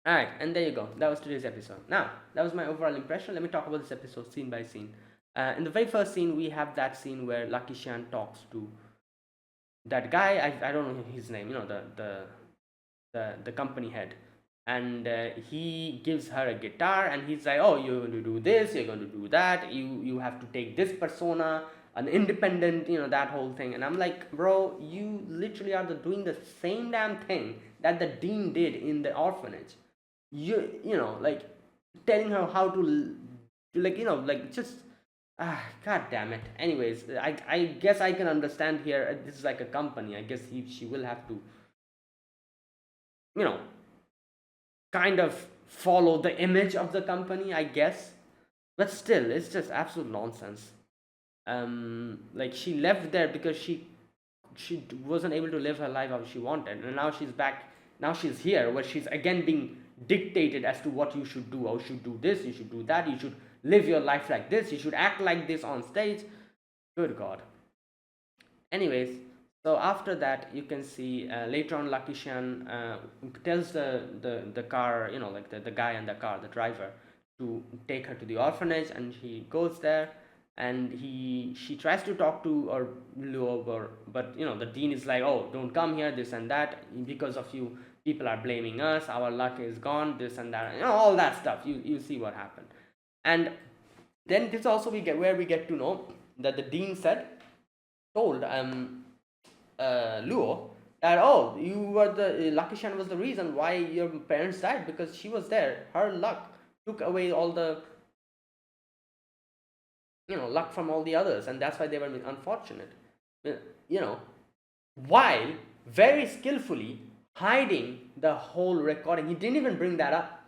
and there you go. That was today's episode. Now, that was my overall impression. Let me talk about this episode scene by scene. In the very first scene, we have that scene where Lucky Shan talks to that guy. I don't know his name. The company head, and he gives her a guitar, and he's like, "Oh, you're going to do this. You're going to do that. You have to take this persona, an independent, that whole thing." And I'm like, bro, you literally are doing the same damn thing that the dean did in the orphanage. Like telling her how to just god damn it. Anyways, I guess I can understand here, this is like a company. I guess she will have to kind of follow the image of the company, I guess. But still, it's just absolute nonsense. Like, she left there because she wasn't able to live her life how she wanted, and now she's back. Now she's here where she's again being dictated as to what you should do. You should do this, you should do that, you should live your life like this, you should act like this on stage. Good God. Anyways, so after that, you can see later on, Lucky Shan tells the car, like the guy in the car, the driver, to take her to the orphanage, and he goes there, and she tries to talk to or Luo, but the dean is like, "Oh, don't come here, this and that, because of you people are blaming us, our luck is gone, this and that," all that stuff. You see what happened. And then this also we get to know that the dean told Luo that, "Oh, you were Lucky Shan was the reason why your parents died, because she was there. Her luck took away all the luck from all the others, and that's why they were unfortunate." While very skillfully hiding the whole recording. He didn't even bring that up,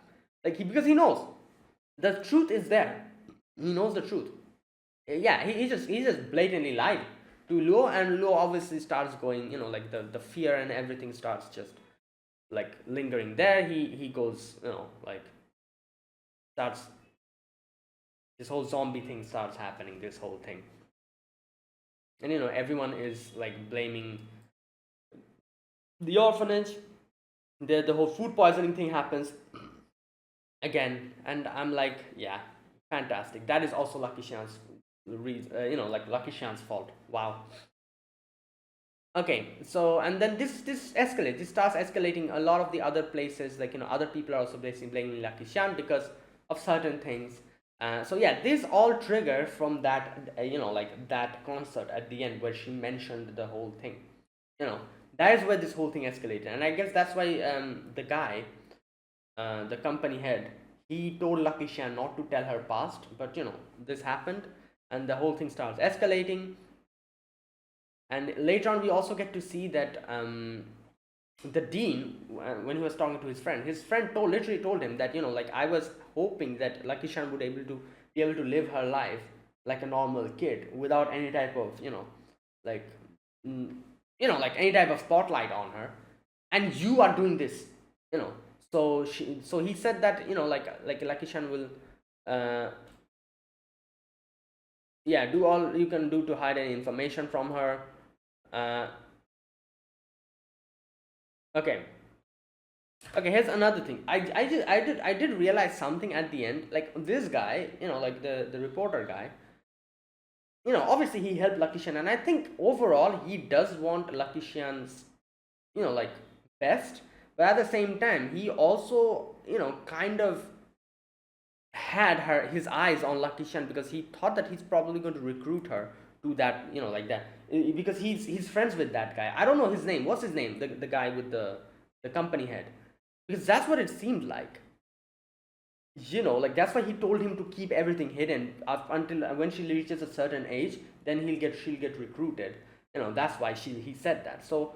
because he knows the truth is there. He knows the truth. Yeah, he just blatantly lied to Luo, and Luo obviously starts going, the fear and everything starts just lingering there. He goes, starts, this whole zombie thing starts happening, this whole thing. And everyone is blaming the orphanage. The whole food poisoning thing happens again, and I'm like, yeah, fantastic. That is also Lucky Shan's Lucky Shan's fault. Wow. Okay, so and then this escalates. This starts escalating. A lot of the other places, other people are also basically blaming Lucky Shan because of certain things. So yeah, this all trigger from that that concert at the end where she mentioned the whole thing. That is where this whole thing escalated, and I guess that's why the guy, the company head, he told Lucky Shan not to tell her past, but this happened, and the whole thing starts escalating. And later on, we also get to see that the dean, when he was talking to his friend literally told him that I was hoping that Lucky Shan would be able to live her life like a normal kid without any type of any type of spotlight on her, and you are doing this. So he said that Lucky Shan will do all you can do to hide any information from her. Okay, here's another thing. I did realize something at the end. This guy, the reporter guy, obviously he helped Lucky Shan, and I think overall he does want Lucky Shan's best, but at the same time he also kind of had his eyes on Lucky Shan, because he thought that he's probably going to recruit her do that, like that. Because he's friends with that guy. I don't know his name. What's his name? The guy with the company head. Because that's what it seemed like. Like that's why he told him to keep everything hidden until when she reaches a certain age, then she'll get recruited. That's why he said that. So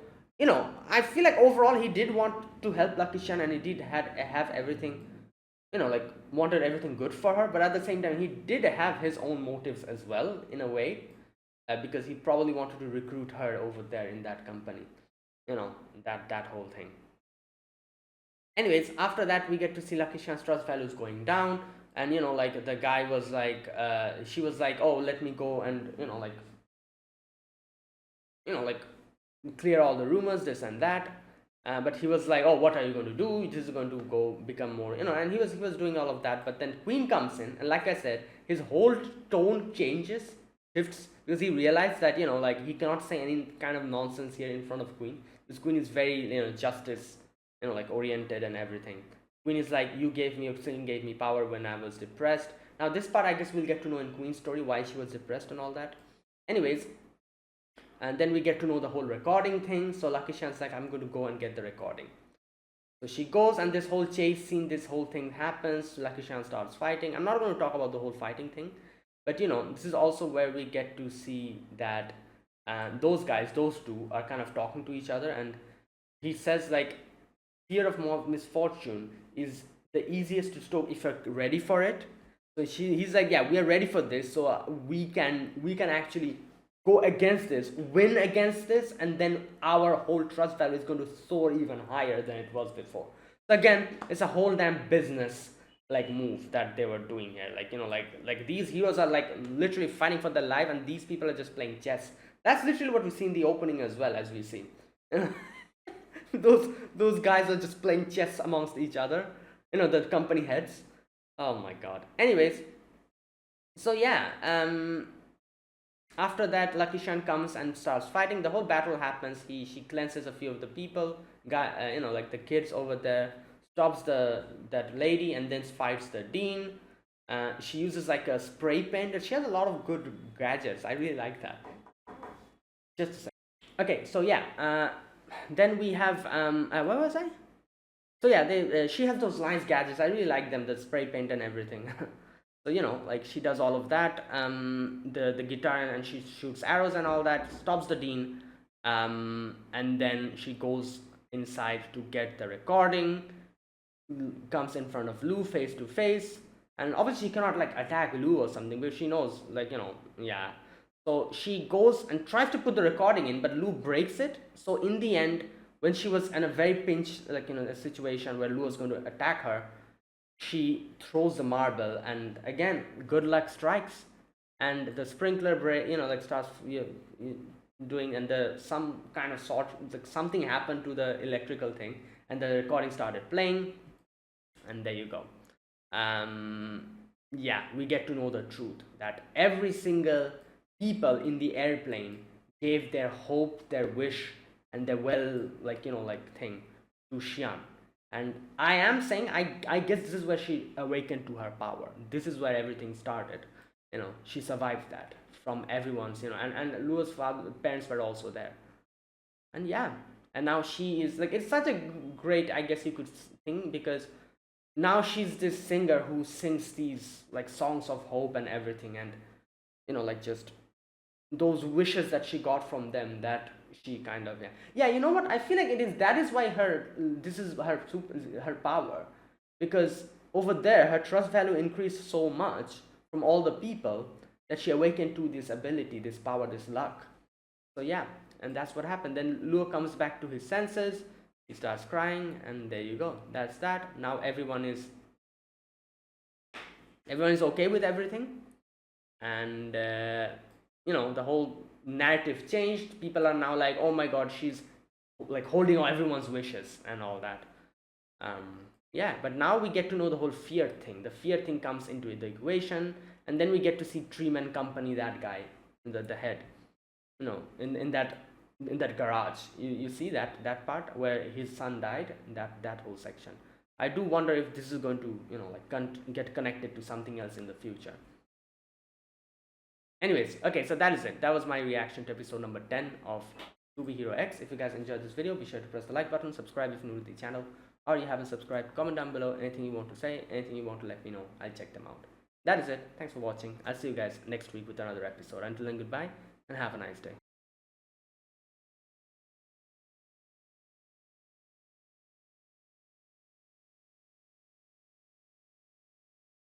I feel like overall he did want to help Lucky Chan, and he did have everything, like wanted everything good for her. But at the same time, he did have his own motives as well, in a way, because he probably wanted to recruit her over there in that company. That whole thing. Anyways, after that we get to see Lucky Chan's trust values going down, and like the guy was like, she was like, oh, let me go and like clear all the rumors, this and that. But he was like, oh, what are you going to do? This is going to go become more, and he was doing all of that. But then Queen comes in, and like I said, his whole tone shifts, because he realized that like he cannot say any kind of nonsense here in front of Queen. This Queen is very justice, like oriented and everything. Queen is like, you gave me power when I was depressed. Now this part I guess we'll get to know in Queen's story, why she was depressed and all that. Anyways, and then we get to know the whole recording thing. So Lucky Chan's like, I'm going to go and get the recording. So she goes, and this whole chase scene, this whole thing happens. Lucky Chan starts fighting. I'm not going to talk about the whole fighting thing, but this is also where we get to see that those two are kind of talking to each other, and he says like, fear of misfortune is the easiest to stop if you're ready for it. So he's like, yeah, we are ready for this, so we can actually go against this, win against this, and then our whole trust value is going to soar even higher than it was before. So again, it's a whole damn business like move that they were doing here. Like these heroes are like literally fighting for their life, and these people are just playing chess. That's literally what we see in the opening as well, as we see. those guys are just playing chess amongst each other. The company heads. Oh my god. Anyways, so yeah, after that, Lucky Chan comes and starts fighting. The whole battle happens. She cleanses a few of the people, like the kids over there, stops that lady, and then fights the dean. She uses like a spray paint. She has a lot of good gadgets. I really like that. Just a second. Okay, so yeah, then we have where was I? So yeah, she has those nice gadgets. I really like them, the spray paint and everything. So like she does all of that, the guitar, and she shoots arrows and all that, stops the dean, and then she goes inside to get the recording, comes in front of Lu face to face, and obviously she cannot like attack Lu or something, but she knows, like, yeah. So she goes and tries to put the recording in, but Lu breaks it. So in the end, when she was in a very pinch, like, a situation where Lu was going to attack her, she throws the marble, and again, good luck strikes, and the sprinkler like starts doing, and some kind of sort, like something happened to the electrical thing, and the recording started playing, and there you go. Yeah, we get to know the truth that every single people in the airplane gave their hope, their wish, and their thing to Xian. And I am saying, I guess this is where she awakened to her power. This is where everything started. She survived that from everyone's, and Lu's parents were also there. And yeah, and now she is like, it's such a great, I guess you could think, because now she's this singer who sings these like songs of hope and everything, and like just those wishes that she got from them, that she kind of, yeah, you know what, I feel like that is why this is her power, because over there her trust value increased so much from all the people that she awakened to this ability, this power, this luck. So yeah, and that's what happened. Then Luo comes back to his senses, he starts crying, and there you go, that's that. Now everyone is okay with everything, and the whole narrative changed. People are now like, oh my god, she's like holding on everyone's wishes and all that. Yeah, but now we get to know the whole fear thing. The fear thing comes into the equation, and then we get to see Treeman Company, that guy, the head, in that garage. You see that part where his son died, that whole section. I do wonder if this is going to get connected to something else in the future. Anyways, okay, so that is it. That was my reaction to episode number 10 of To Be Hero X. If you guys enjoyed this video, be sure to press the like button, subscribe if you're new to the channel, or you haven't subscribed. Comment down below anything you want to say, anything you want to let me know. I'll check them out. That is it. Thanks for watching. I'll see you guys next week with another episode. Until then, goodbye and have a nice day.